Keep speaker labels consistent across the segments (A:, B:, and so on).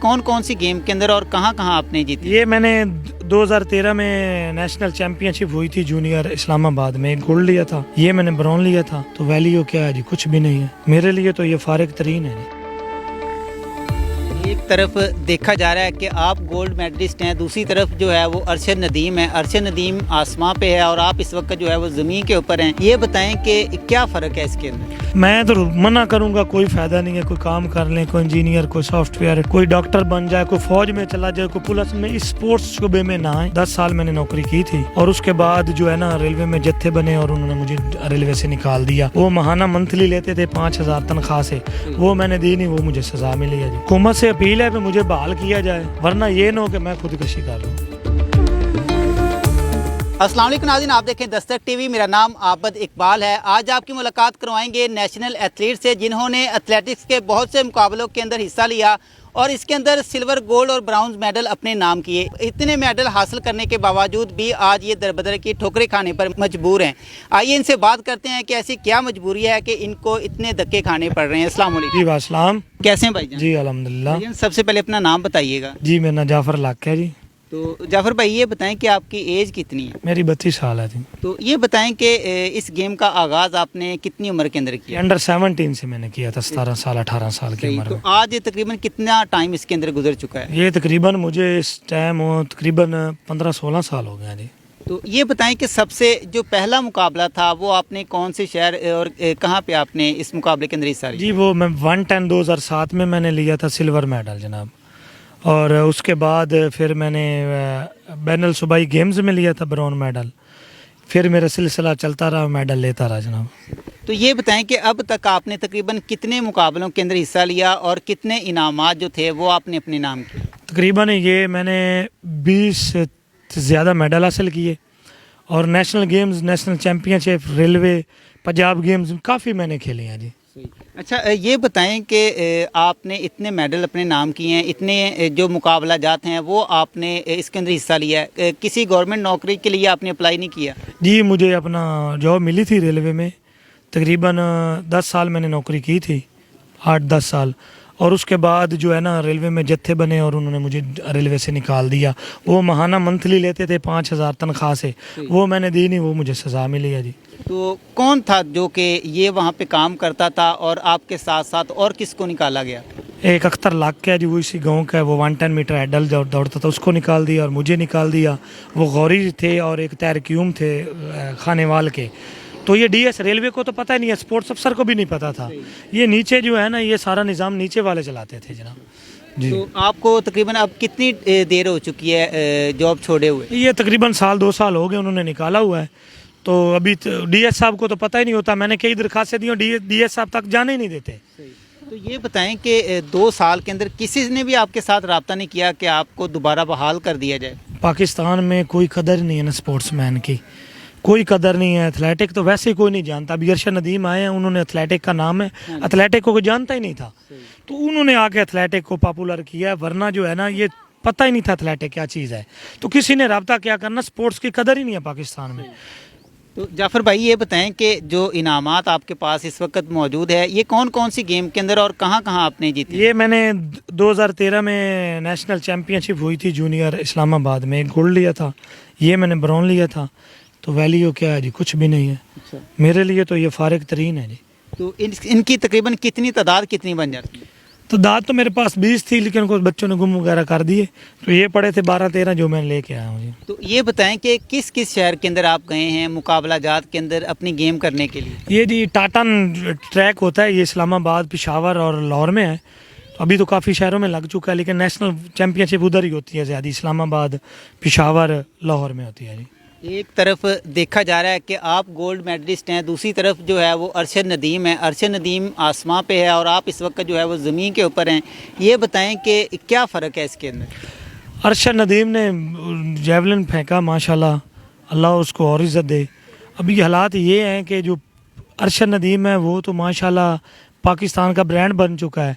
A: کون کون سی گیم کے اندر اور کہاں کہاں آپ نے جیتی؟
B: یہ میں نے 2013 میں نیشنل چیمپئن شپ ہوئی تھی جونیئر اسلام آباد میں، ایک گولڈ لیا تھا، یہ میں نے برون لیا تھا. تو ویلیو کیا ہے جی؟ کچھ بھی نہیں ہے میرے لیے، تو یہ فارغ ترین ہے جی.
A: ایک طرف دیکھا جا رہا ہے کہ آپ گولڈ میڈلسٹ ہیں، دوسری طرف جو ہے وہ ارشد ندیم ہے. ارشد ندیم آسمان پہ ہے اور آپ اس وقت جو ہے وہ زمین کے اوپر ہیں. یہ بتائیں کہ کیا فرق ہے اس کے اندر؟
B: میں تو منع کروں گا، کوئی فائدہ نہیں ہے. کوئی کام کر لیں، کوئی انجینئر، کوئی سافٹ ویئر، کوئی ڈاکٹر بن جائے، کوئی فوج میں چلا جائے، کوئی پولیس میں، اس اسپورٹس شعبے میں نہ آئے. 10 سال میں نے نوکری کی تھی اور اس کے بعد جو ہے نا ریلوے میں جتھے بنے اور انہوں نے مجھے ریلوے سے نکال دیا. وہ ماہانہ منتھلی لیتے تھے 5000 تنخواہ سے، وہ میں نے دی نہیں، وہ مجھے سزا ملی ہے جی. حکومت سے اپیل ہے کہ مجھے بحال کیا جائے، ورنہ یہ نہ ہو کہ میں خودکشی کر لوں.
A: السلام علیکم ناظرین، آپ دیکھیں دستک ٹی وی. میرا نام عابد اقبال ہے. آج آپ کی ملاقات کروائیں گے نیشنل ایتھلیٹ سے، جنہوں نے ایتھلیٹکس کے بہت سے مقابلوں کے اندر حصہ لیا اور اس کے اندر سلور، گولڈ اور برونز میڈل اپنے نام کیے. اتنے میڈل حاصل کرنے کے باوجود بھی آج یہ دربدر کی ٹھوکریں کھانے پر مجبور ہیں. آئیے ان سے بات کرتے ہیں کہ ایسی کیا مجبوری ہے کہ ان کو اتنے دھکے کھانے پڑ رہے ہیں. السلام علیکم.
B: جی السلام.
A: کیسے ہیں بھائی جان؟
B: جی الحمدللہ.
A: بھائی جان سب سے پہلے اپنا نام بتائیے گا.
B: جی میرا نام جعفر لاکھ ہے جی.
A: تو جعفر بھائی یہ بتائیں کہ آپ کی ایج کتنی ہے؟
B: میری 32 سال ہے جی.
A: تو یہ بتائیں کہ اس گیم کا آغاز آپ نے کتنی عمر کے اندر کیا؟
B: انڈر 17 سے میں نے کیا تھا، 17 سال 18 سال کی عمر
A: تو
B: میں.
A: آج تقریباً کتنا ٹائم اس کے اندر گزر چکا ہے؟
B: یہ تقریباً مجھے اس ٹائم تقریباً 15-16 سال ہو گیا جی.
A: تو یہ بتائیں کہ سب سے جو پہلا مقابلہ تھا وہ آپ نے کون سے شہر اور کہاں پہ آپ نے اس مقابلے کے اندر حصہ لیا؟
B: جی وہ میں 110 2007 میں نے لیا تھا سلور میڈل جناب. اور اس کے بعد پھر میں نے بین الصوبائی گیمز میں لیا تھا برون میڈل. پھر میرا سلسلہ چلتا رہا، میڈل لیتا رہا جناب.
A: تو یہ بتائیں کہ اب تک آپ نے تقریباً کتنے مقابلوں کے اندر حصہ لیا اور کتنے انعامات جو تھے وہ آپ نے اپنے نام کیے؟
B: تقریباً یہ میں نے 20 سے زیادہ میڈل حاصل کیے اور نیشنل گیمز، نیشنل چیمپئن شپ، ریلوے، پنجاب گیمز کافی میں نے کھیلے ہیں جی.
A: اچھا یہ بتائیں کہ آپ نے اتنے میڈل اپنے نام کیے ہیں، اتنے جو مقابلہ جات ہیں وہ آپ نے اس کے اندر حصہ لیا ہے، کسی گورنمنٹ نوکری کے لیے آپ نے اپلائی نہیں کیا؟
B: جی مجھے اپنا جاب ملی تھی ریلوے میں، تقریباً 10 سال میں نے نوکری کی تھی، 8-10 سال. اور اس کے بعد جو ہے نا ریلوے میں جتھے بنے اور انہوں نے مجھے ریلوے سے نکال دیا. وہ ماہانہ منتھلی لیتے تھے 5000 تنخواہ سے، وہ میں نے دی نہیں، وہ مجھے سزا ملی ہے جی.
A: تو کون تھا جو کہ یہ وہاں پہ کام کرتا تھا اور آپ کے ساتھ ساتھ اور کس کو نکالا گیا؟
B: ایک اختر لاکھ ہے جی، وہ اسی گاؤں کا ہے، وہ 110 میٹر ایڈل دوڑتا تھا، اس کو نکال دیا اور مجھے نکال دیا. وہ غوری تھے اور ایک تحرکیوم تھے خانے وال کے. تو یہ ڈی ایس ریلوے کو تو پتہ ہی نہیں ہے، اسپورٹس افسر کو بھی نہیں پتہ تھا. یہ نیچے جو ہے نا یہ سارا نظام نیچے والے چلاتے تھے جناب. جی
A: تو آپ کو تقریباً اب کتنی دیر ہو چکی ہے جاب چھوڑے ہوئے؟
B: یہ تقریباً 1-2 سال ہو گئے انہوں نے نکالا ہوا ہے. تو ابھی ڈی ایس صاحب کو تو پتہ ہی نہیں ہوتا. میں نے کئی درخواستیں دی اور ڈی ایس صاحب تک جانے ہی نہیں دیتے.
A: تو یہ بتائیں کہ 2 سال کے اندر کسی نے بھی آپ کے ساتھ رابطہ نہیں کیا کہ آپ کو دوبارہ بحال کر دیا جائے؟
B: پاکستان میں کوئی قدر نہیں ہے نا اسپورٹس مین کی، کوئی قدر نہیں ہے. ایتھلیٹک تو ویسے ہی کوئی نہیں جانتا. ابھی ارشد ندیم آئے ہیں، انہوں نے ایتھلیٹک کا نام ہے، ایتھلیٹک کو کوئی جانتا ہی نہیں تھا. تو انہوں نے آ کے ایتھلیٹک کو پاپولر کیا ہے، ورنہ جو ہے نا یہ پتہ ہی نہیں تھا ایتھلیٹک کیا چیز ہے. تو کسی نے رابطہ کیا کرنا، اسپورٹس کی قدر ہی نہیں ہے پاکستان میں.
A: تو جعفر بھائی یہ بتائیں کہ جو انعامات آپ کے پاس اس وقت موجود ہے یہ کون کون سی گیم کے اندر اور کہاں کہاں آپ نے جیتی؟
B: یہ میں نے 2013 میں نیشنل چیمپئن شپ ہوئی تھی جونیئر اسلام آباد میں، ایک گولڈ لیا تھا، یہ میں نے برون لیا تھا. تو ویلیو کیا ہے جی؟ کچھ بھی نہیں ہے میرے لیے، تو یہ فارغ ترین ہے جی.
A: تو ان کی تقریباً کتنی تعداد کتنی بن جاتی ہے؟
B: تعداد تو میرے پاس 20 تھی، لیکن کچھ بچوں نے گم وغیرہ کر دیے، تو یہ پڑے تھے 12-13 جو میں لے کے آیا ہوں جی.
A: تو یہ بتائیں کہ کس کس شہر کے اندر آپ گئے ہیں مقابلہ جات کے اندر اپنی گیم کرنے کے لیے؟
B: یہ جی ٹاٹن ٹریک ہوتا ہے، یہ اسلام آباد، پشاور اور لاہور میں ہے. ابھی تو کافی شہروں میں لگ چکا ہے، لیکن نیشنل چیمپئن شپ ادھر ہی ہوتی ہے زیادہ، اسلام آباد، پشاور، لاہور میں ہوتی ہے جی.
A: ایک طرف دیکھا جا رہا ہے کہ آپ گولڈ میڈلسٹ ہیں، دوسری طرف جو ہے وہ ارشد ندیم ہے. ارشد ندیم آسمان پہ ہے اور آپ اس وقت جو ہے وہ زمین کے اوپر ہیں. یہ بتائیں کہ کیا فرق ہے اس کے اندر؟
B: ارشد ندیم نے جیولن پھینکا، ماشاءاللہ، اللہ اس کو اور عزت دے. ابھی حالات یہ ہیں کہ جو ارشد ندیم ہے وہ تو ماشاءاللہ پاکستان کا برانڈ بن چکا ہے.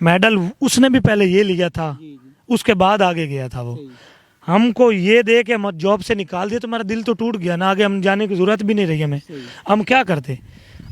B: میڈل اس نے بھی پہلے یہ لیا تھا، اس کے بعد آگے گیا تھا. وہ ہم کو یہ دے کہ جاب سے نکال دیا تو ہمارا دل تو ٹوٹ گیا نا، آگے ہم جانے کی ضرورت بھی نہیں رہی ہمیں. ہم کیا کرتے؟